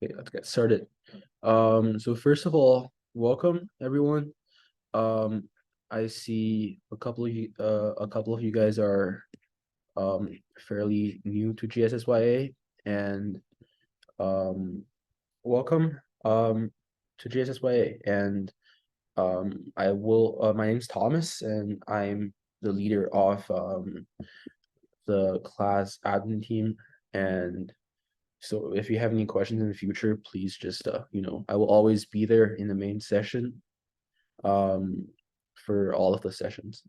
Okay, let's get started. So first of all, welcome everyone. Um, I see a couple of you guys are fairly new to GSSYA, and um, welcome to GSSYA. And my name's Thomas, and I'm the leader of the class admin team. And so if you have any questions in the future, please just I will always be there in the main session um for all of the sessions.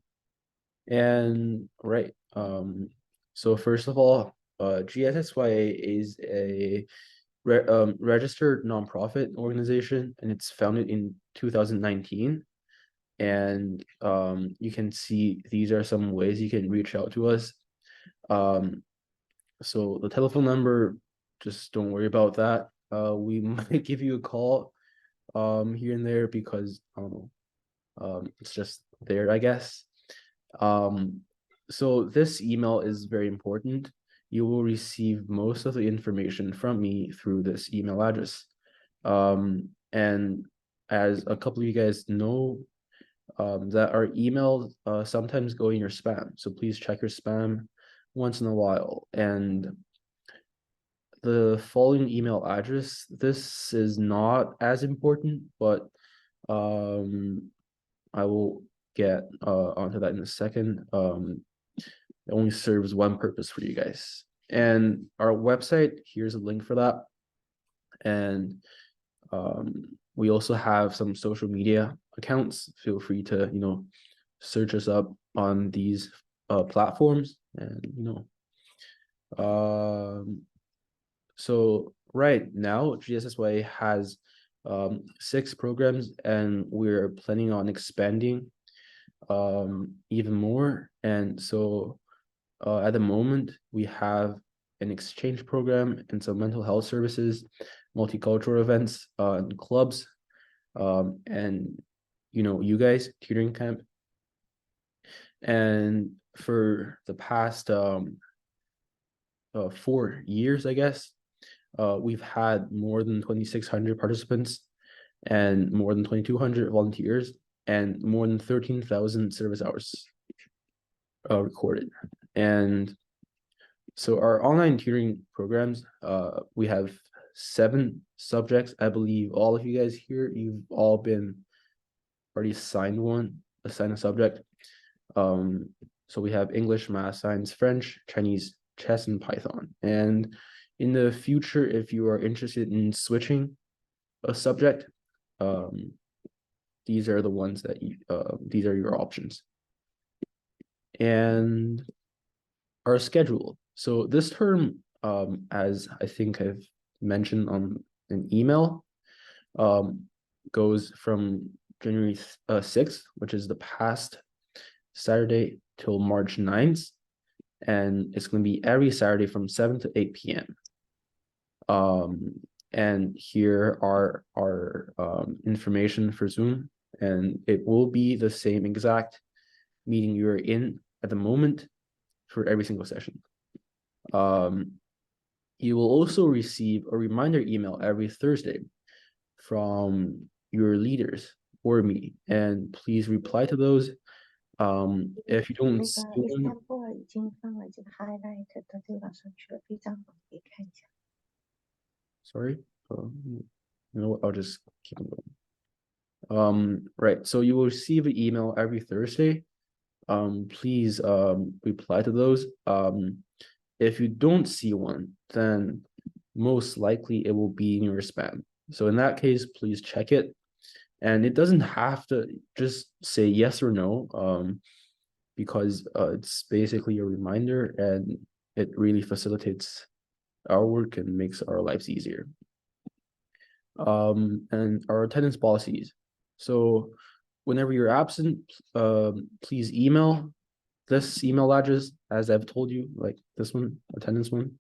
And right. So first of all, GSSYA is a registered nonprofit organization, and it's founded in 2019. And you can see these are some ways you can reach out to us. So the telephone number, just don't worry about that. We might give you a call here and there because I don't know. It's just there, I guess. So this email is very important. You will receive most of the information from me through this email address. And as a couple of you guys know, that our emails sometimes go in your spam. So please check your spam once in a while. And the following email address, this is not as important, but I will get onto that in a second. It only serves one purpose for you guys. And our website, here's a link for that. And we also have some social media accounts. Feel free to, search us up on these platforms. And, so right now, GSSYA has 6 programs, and we're planning on expanding even more. And so at the moment, we have an exchange program and some mental health services, multicultural events, and clubs, and you guys, tutoring camp. And for the past 4 years, I guess, we've had more than 2,600 participants and more than 2,200 volunteers and more than 13,000 service hours recorded. And so our online tutoring programs, we have 7 subjects. I believe all of you guys here, you've all been already assigned a subject. So we have English, Math, Science, French, Chinese, Chess, and Python. And in the future, if you are interested in switching a subject, these are the ones that these are your options. And our schedule. So this term, as I think I've mentioned on an email, goes from January 6th, which is the past Saturday, till March 9th. And it's going to be every Saturday from 7 to 8 p.m. And here are our information for Zoom, and it will be the same exact meeting you're in at the moment for every single session. You will also receive a reminder email every Thursday from your leaders or me, and please reply to those. If you don't see one, sorry, you know what, I'll just keep them going. Right, so you will receive an email every Thursday. Please reply to those. If you don't see one, then most likely it will be in your spam. So in that case, please check it. And it doesn't have to just say yes or no, because it's basically a reminder, and it really facilitates our work and makes our lives easier. And our attendance policies. So whenever you're absent, please email this email address, as I've told you, like this one, attendance one.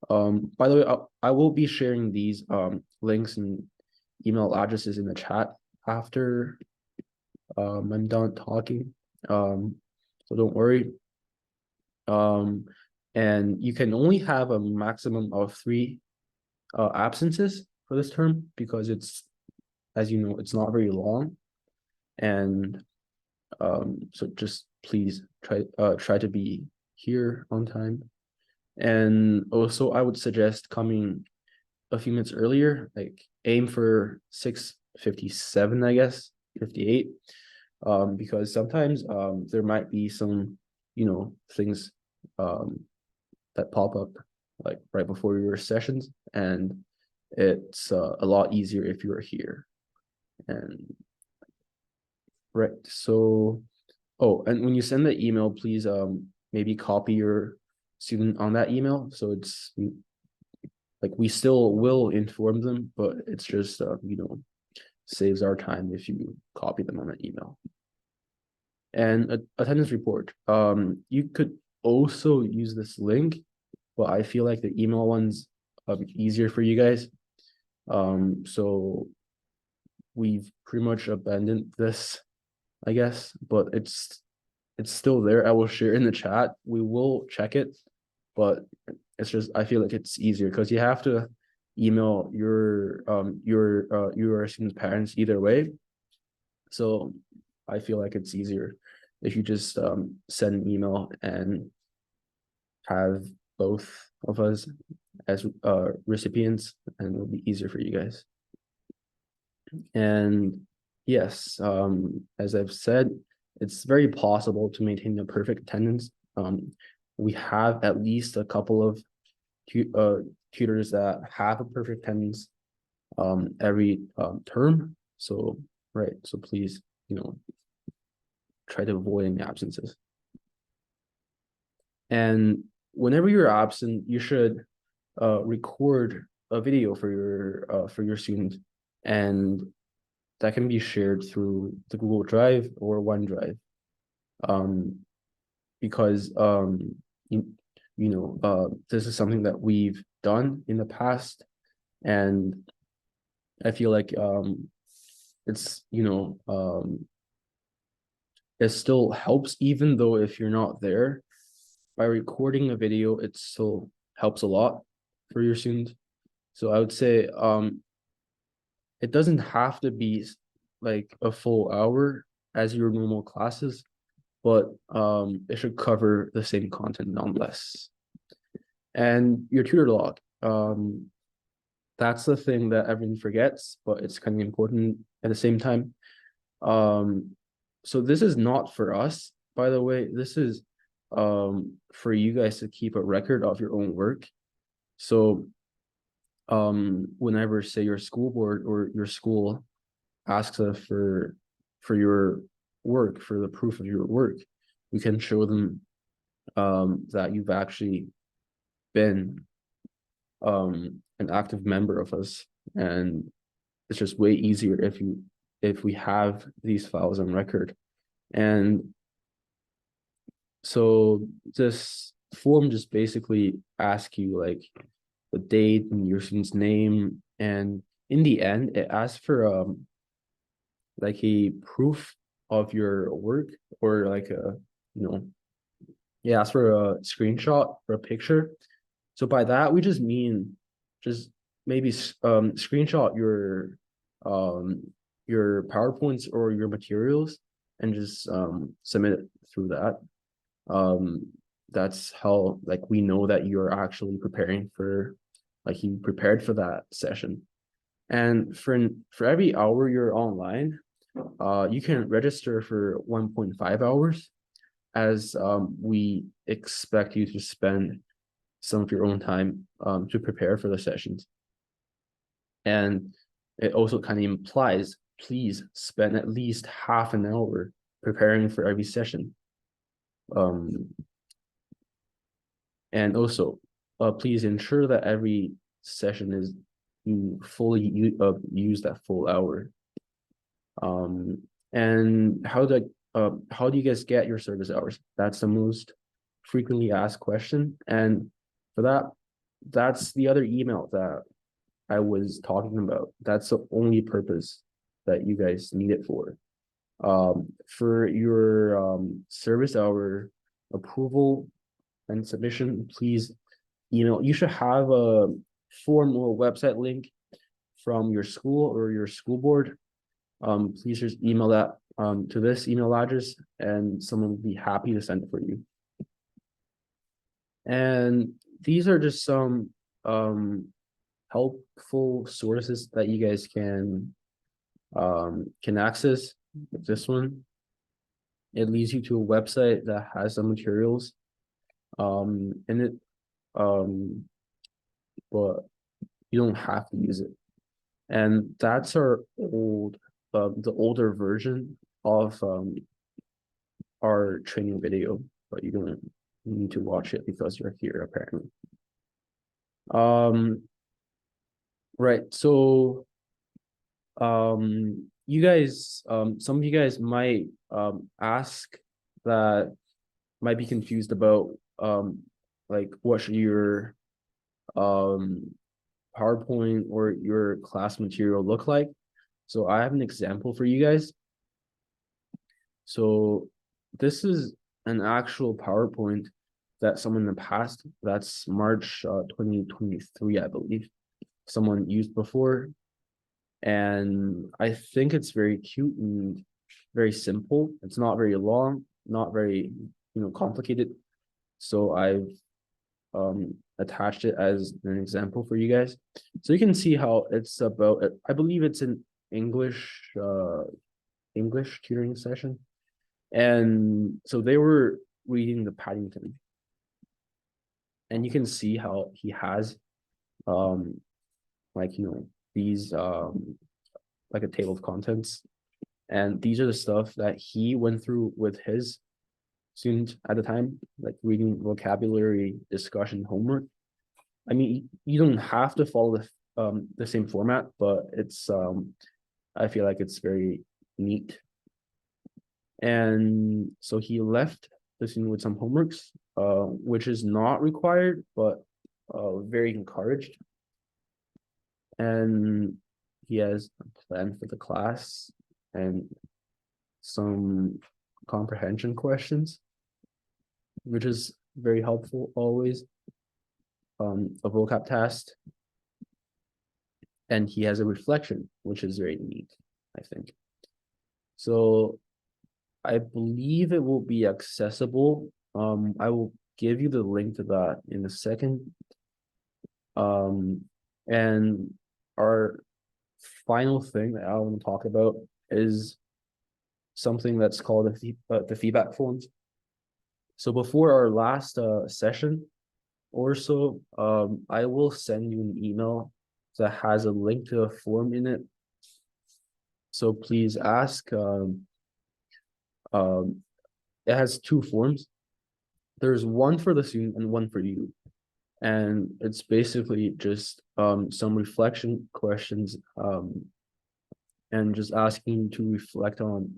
By the way, I will be sharing these links and email addresses in the chat after I'm done talking. So don't worry. And you can only have a maximum of 3 absences for this term because it's, as you know, it's not very long. And so just please try to be here on time. And also I would suggest coming a few minutes earlier, like aim for 6:57, I guess, 58. Because sometimes there might be some, things that pop up like right before your sessions, and it's a lot easier if you're here. And right, so and when you send the email, please maybe copy your student on that email, so it's like we still will inform them, but it's just saves our time if you copy them on that email. And attendance report, you could also use this link, but I feel like the email one's easier for you guys. So we've pretty much abandoned this, I guess, but it's still there. I will share in the chat. We will check it, but it's just I feel like it's easier because you have to email your student's parents either way. So I feel like it's easier if you just send an email and have both of us as recipients, and it'll be easier for you guys. And yes, as I've said, it's very possible to maintain a perfect attendance. We have at least a couple of tutors that have a perfect attendance every term. So so please, try to avoid any absences. And whenever you're absent, you should record a video for your student, and that can be shared through the Google Drive or OneDrive. Because this is something that we've done in the past, and I feel like it's it still helps, even though if you're not there. By recording a video, it still helps a lot for your students. So I would say it doesn't have to be like a full hour as your normal classes, but it should cover the same content nonetheless. And your tutor log, that's the thing that everyone forgets, but it's kind of important at the same time. So this is not for us, by the way. This is for you guys to keep a record of your own work. So whenever, say, your school board or your school asks us for your work, for the proof of your work, you can show them that you've actually been an active member of us. And it's just way easier if we have these files on record. And so this form just basically asks you like the date and your student's name, and in the end it asks for like a proof of your work, or like it asks for a screenshot or a picture. So by that we just mean just maybe screenshot your PowerPoints or your materials and just submit it through that. That's how like we know that you're actually preparing for, like, you prepared for that session. And for every hour you're online, you can register for 1.5 hours, as we expect you to spend some of your own time to prepare for the sessions. And it also kind of implies, please spend at least half an hour preparing for every session. And also, please ensure that every session is you fully use that full hour. And how do you guys get your service hours? That's the most frequently asked question. And for that, that's the other email that I was talking about. That's the only purpose that you guys need it for. For your service hour approval and submission, please email. You should have a form or website link from your school or your school board, please just email that to this email address, and someone will be happy to send it for you. And these are just some helpful sources that you guys can access. This one, it leads you to a website that has some materials in it, but you don't have to use it. And that's our the older version of our training video, but you don't need to watch it because you're here apparently. Right, so you guys, some of you guys might ask that might be confused about like what should your PowerPoint or your class material look like. So I have an example for you guys. So this is an actual PowerPoint that someone in the past, that's March 2023, I believe, someone used before. And I think it's very cute and very simple. It's not very long, not very, complicated. So I've attached it as an example for you guys. So you can see how it's about, I believe it's an English tutoring session. And so they were reading the Paddington. And you can see how he has these like a table of contents. And these are the stuff that he went through with his student at the time, like reading vocabulary, discussion, homework. I mean, you don't have to follow the same format, but it's I feel like it's very neat. And so he left the student with some homeworks, which is not required, but very encouraged. And he has a plan for the class and some comprehension questions, which is very helpful always. A vocab test, and he has a reflection, which is very neat, I think. So I believe it will be accessible. I will give you the link to that in a second. And our final thing that I want to talk about is something that's called the feedback forms. So before our last session or so, I will send you an email that has a link to a form in it. So please ask. It has two forms. There's one for the student and one for you. And it's basically just some reflection questions and just asking you to reflect on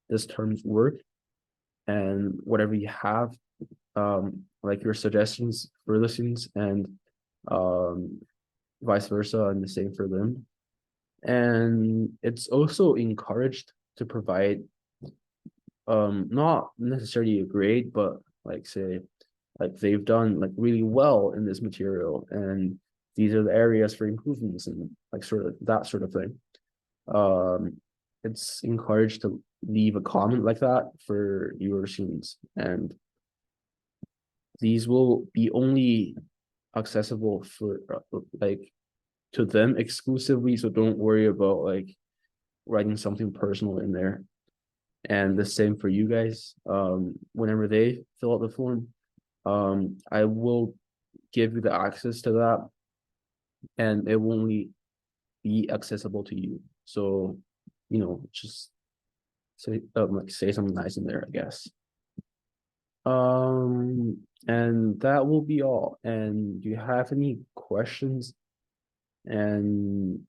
this term's work and whatever you have, like your suggestions for the students, and vice versa, and the same for them. And it's also encouraged to provide not necessarily a grade, but like say like they've done like really well in this material, and these are the areas for improvements, and like sort of that sort of thing. It's encouraged to leave a comment like that for your students, and these will be only accessible for like to them exclusively. So don't worry about like writing something personal in there. And the same for you guys. Whenever they fill out the form, I will give you the access to that, and it will only be accessible to you. So, just say something nice in there, I guess. And that will be all. And do you have any questions? And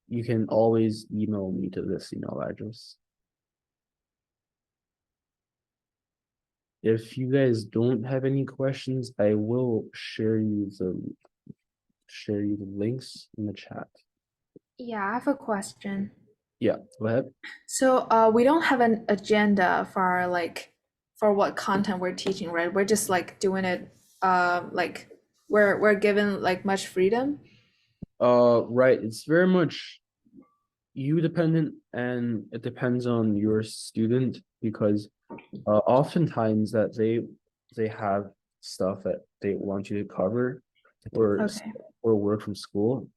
you can always email me to this email address. If you guys don't have any questions, I will share you the links in the chat. Yeah, I have a question. Yeah, go ahead. So, we don't have an agenda for for what content we're teaching, right? We're just like doing it, like we're given like much freedom. Right. It's very much you dependent, and it depends on your student because oftentimes that they have stuff that they want you to cover or Okay. or work from school.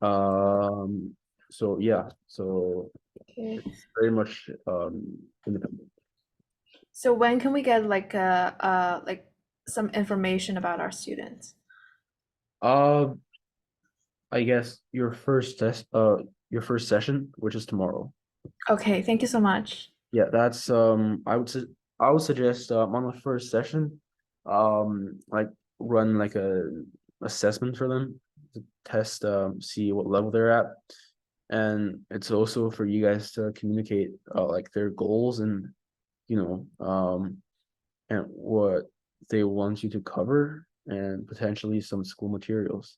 Um, so yeah, so Okay. it's very much independent. So when can we get like some information about our students? Uh, I guess your first session, which is tomorrow. Okay, thank you so much. Yeah, that's I would suggest on the first session, like run like a assessment for them to test see what level they're at. And it's also for you guys to communicate like their goals and you and what they want you to cover and potentially some school materials.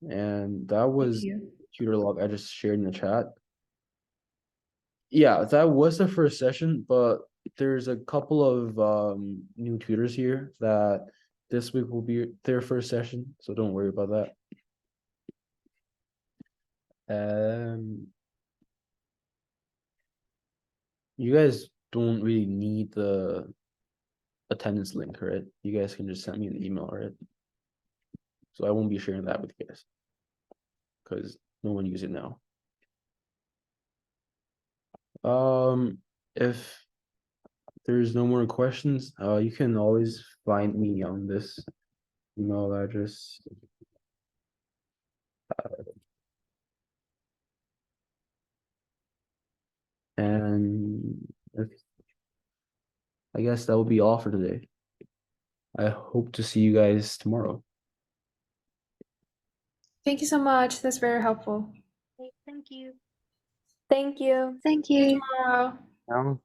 And that Thank was you. tutor log I just shared in the chat. Yeah, that was the first session, but there's a couple of new tutors here that this week will be their first session, so don't worry about that. You guys don't really need the attendance link, right? You guys can just send me an email, right? So I won't be sharing that with you guys because no one uses it now. If there's no more questions, you can always find me on this email address. And I guess that will be all for today. I hope to see you guys tomorrow. Thank you so much. That's very helpful. Okay, thank you. Thank you. Thank See you you. tomorrow. Now.